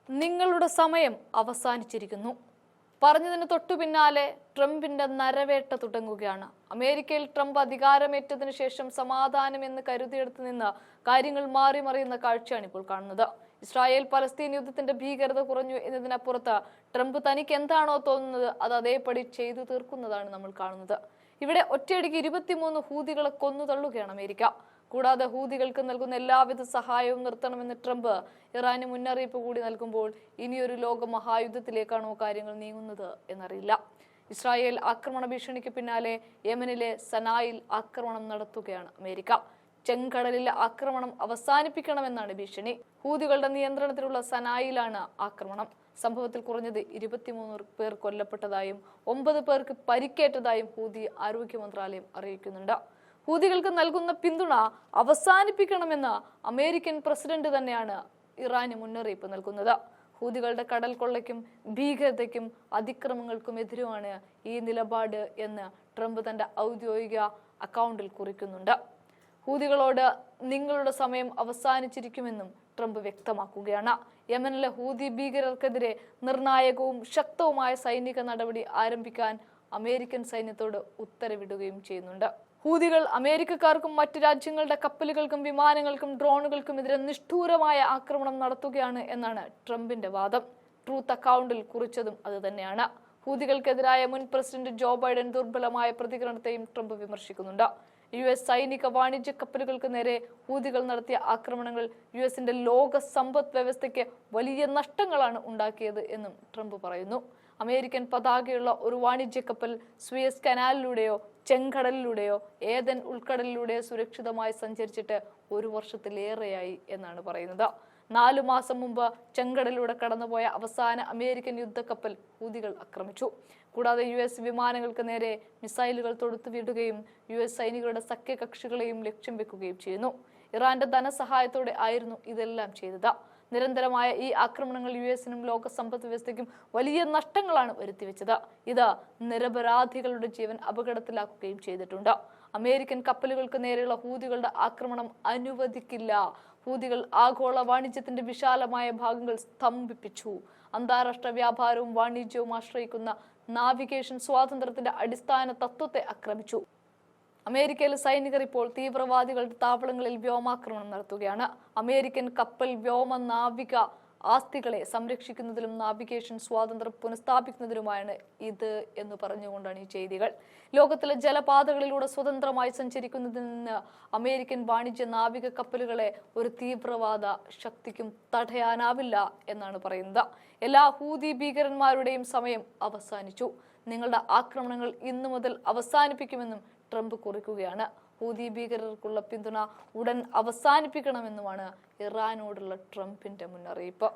നിങ്ങളുടെ സമയം അവസാനിച്ചിരിക്കുന്നു. പറഞ്ഞതിന് തൊട്ടു പിന്നാലെ ട്രംപിന്റെ നരവേട്ട തുടങ്ങുകയാണ്. അമേരിക്കയിൽ ട്രംപ് അധികാരമേറ്റതിനു ശേഷം സമാധാനം എന്ന് കരുതിയെടുത്ത് നിന്ന് കാര്യങ്ങൾ മാറി മറിയുന്ന കാഴ്ചയാണ് ഇപ്പോൾ കാണുന്നത്. ഇസ്രായേൽ പലസ്തീൻ യുദ്ധത്തിന്റെ ഭീകരത കുറഞ്ഞു എന്നതിനപ്പുറത്ത് ട്രംപ് തനിക്ക് എന്താണോ തോന്നുന്നത് അത് അതേപടി ചെയ്തു തീർക്കുന്നതാണ് നമ്മൾ കാണുന്നത്. ഇവിടെ ഒറ്റയടിക്ക് 23 ഹൂതികളെ കൊന്നു തള്ളുകയാണ് അമേരിക്ക. കൂടാതെ ഹൂതികൾക്ക് നൽകുന്ന എല്ലാവിധ സഹായവും നിർത്തണമെന്ന് ട്രംപ് ഇറാന് മുന്നറിയിപ്പ് കൂടി നൽകുമ്പോൾ ഇനിയൊരു ലോക മഹായുദ്ധത്തിലേക്കാണോ കാര്യങ്ങൾ നീങ്ങുന്നത് എന്നറിയില്ല. ഇസ്രായേൽ ആക്രമണ ഭീഷണിക്ക് പിന്നാലെ യമനിലെ സനായിൽ ആക്രമണം നടത്തുകയാണ് അമേരിക്ക. ചെങ്കടലിലെ ആക്രമണം അവസാനിപ്പിക്കണമെന്നാണ് ഭീഷണി. ഹൂതികളുടെ നിയന്ത്രണത്തിലുള്ള സനായിലാണ് ആക്രമണം. സംഭവത്തിൽ കുറഞ്ഞത് 23 പേർ കൊല്ലപ്പെട്ടതായും 9 പേർക്ക് പരിക്കേറ്റതായും ഹൂതി ആരോഗ്യ മന്ത്രാലയം അറിയിക്കുന്നുണ്ട്. ഹൂതികൾക്ക് നൽകുന്ന പിന്തുണ അവസാനിപ്പിക്കണമെന്ന് അമേരിക്കൻ പ്രസിഡന്റ് തന്നെയാണ് ഇറാന് മുന്നറിയിപ്പ് നൽകുന്നത്. ഹൂതികളുടെ കടൽ കൊള്ളയ്ക്കും ഭീകരതയ്ക്കും അതിക്രമങ്ങൾക്കും എതിരുമാണ് ഈ നിലപാട് എന്ന് ട്രംപ് തന്റെ ഔദ്യോഗിക അക്കൗണ്ടിൽ കുറിക്കുന്നുണ്ട്. ഹൂതികളോട് നിങ്ങളുടെ സമയം അവസാനിച്ചിരിക്കുമെന്നും ട്രംപ് വ്യക്തമാക്കുകയാണ്. യമനിലെ ഹൂതി ഭീകരർക്കെതിരെ നിർണായകവും ശക്തവുമായ സൈനിക നടപടി ആരംഭിക്കാൻ അമേരിക്കൻ സൈന്യത്തോട് ഉത്തരവിടുകയും ചെയ്യുന്നുണ്ട്. ഹൂതികൾ അമേരിക്കക്കാർക്കും മറ്റു രാജ്യങ്ങളുടെ കപ്പലുകൾക്കും വിമാനങ്ങൾക്കും ഡ്രോണുകൾക്കും എതിരെ നിഷ്ഠൂരമായ ആക്രമണം നടത്തുകയാണ് എന്നാണ് ട്രംപിന്റെ വാദം. ട്രൂത്ത് അക്കൗണ്ടിൽ കുറിച്ചതും അത് തന്നെയാണ്. ഹൂതികൾക്കെതിരായ മുൻ പ്രസിഡന്റ് ജോ ബൈഡൻ ദുർബലമായ പ്രതികരണത്തെയും ട്രംപ് വിമർശിക്കുന്നുണ്ട്. US സൈനിക വാണിജ്യ കപ്പലുകൾക്ക് നേരെ ഹൂതികൾ നടത്തിയ ആക്രമണങ്ങൾ US ലോക സമ്പദ് വ്യവസ്ഥയ്ക്ക് വലിയ നഷ്ടങ്ങളാണ് ഉണ്ടാക്കിയത് എന്നും ട്രംപ് പറയുന്നു. അമേരിക്കൻ പതാകയുള്ള ഒരു വാണിജ്യ കപ്പൽ സുയസ് കനാലിലൂടെയോ ചെങ്കടലിലൂടെയോ ഏദൻ ഉൾക്കടലിലൂടെയോ സുരക്ഷിതമായി സഞ്ചരിച്ചിട്ട് 1 വർഷത്തിലേറെയായി എന്നാണ് പറയുന്നത്. 4 മാസം മുമ്പ് ചെങ്കടലിലൂടെ കടന്നുപോയ അവസാന അമേരിക്കൻ യുദ്ധക്കപ്പൽ ഹൂതികൾ ആക്രമിച്ചു. കൂടാതെ US വിമാനങ്ങൾക്ക് നേരെ മിസൈലുകൾ തൊടുത്തുവിടുകയും US സൈനികരുടെ സഖ്യകക്ഷികളെയും ലക്ഷ്യം വെക്കുകയും ചെയ്യുന്നു. ഇറാന്റെ ധനസഹായത്തോടെ ആയിരുന്നു ഇതെല്ലാം ചെയ്തത്. നിരന്തരമായ ഈ ആക്രമണങ്ങൾ US-നും ലോക സമ്പദ് വ്യവസ്ഥയ്ക്കും വലിയ നഷ്ടങ്ങളാണ് വരുത്തിവെച്ചത്. ഇത് നിരപരാധികളുടെ ജീവൻ അപകടത്തിലാക്കുകയും ചെയ്തിട്ടുണ്ട്. അമേരിക്കൻ കപ്പലുകൾക്ക് നേരെയുള്ള ഹൂതികളുടെ ആക്രമണം അനുവദിക്കില്ല. ഹൂതികൾ ആഗോള വാണിജ്യത്തിന്റെ വിശാലമായ ഭാഗങ്ങൾ സ്തംഭിപ്പിച്ചു. അന്താരാഷ്ട്ര വ്യാപാരവും വാണിജ്യവും ആശ്രയിക്കുന്ന നാവിഗേഷൻ സ്വാതന്ത്ര്യത്തിന്റെ അടിസ്ഥാന തത്വത്തെ ആക്രമിച്ചു. അമേരിക്കയിലെ സൈനികർ ഇപ്പോൾ തീവ്രവാദികളുടെ താവളങ്ങളിൽ വ്യോമാക്രമണം നടത്തുകയാണ്. അമേരിക്കൻ കപ്പൽ വ്യോമ നാവിക ആസ്തികളെ സംരക്ഷിക്കുന്നതിലും നാവിഗേഷൻ സ്വാതന്ത്ര്യം പുനഃസ്ഥാപിക്കുന്നതിനുമാണ് ഇത് എന്ന് പറഞ്ഞുകൊണ്ടാണ് ഈ ചെയ്തികൾ. ലോകത്തിലെ ജലപാതകളിലൂടെ സ്വതന്ത്രമായി സഞ്ചരിക്കുന്നതിൽ നിന്ന് അമേരിക്കൻ വാണിജ്യ നാവിക കപ്പലുകളെ ഒരു തീവ്രവാദ ശക്തിക്കും തടയാനാവില്ല എന്നാണ് പറയുന്നത്. എല്ലാ ഹൂതി ഭീകരന്മാരുടെയും സമയം അവസാനിച്ചു. നിങ്ങളുടെ ആക്രമണങ്ങൾ ഇന്നു മുതൽ അവസാനിപ്പിക്കുമെന്നും ട്രംപ് കുറിക്കുകയാണ്. ഹൂതി ഭീകരർക്കുള്ള പിന്തുണ ഉടൻ അവസാനിപ്പിക്കണമെന്നുമാണ് ഇറാനോടുള്ള ട്രംപിന്റെ മുന്നറിയിപ്പ്.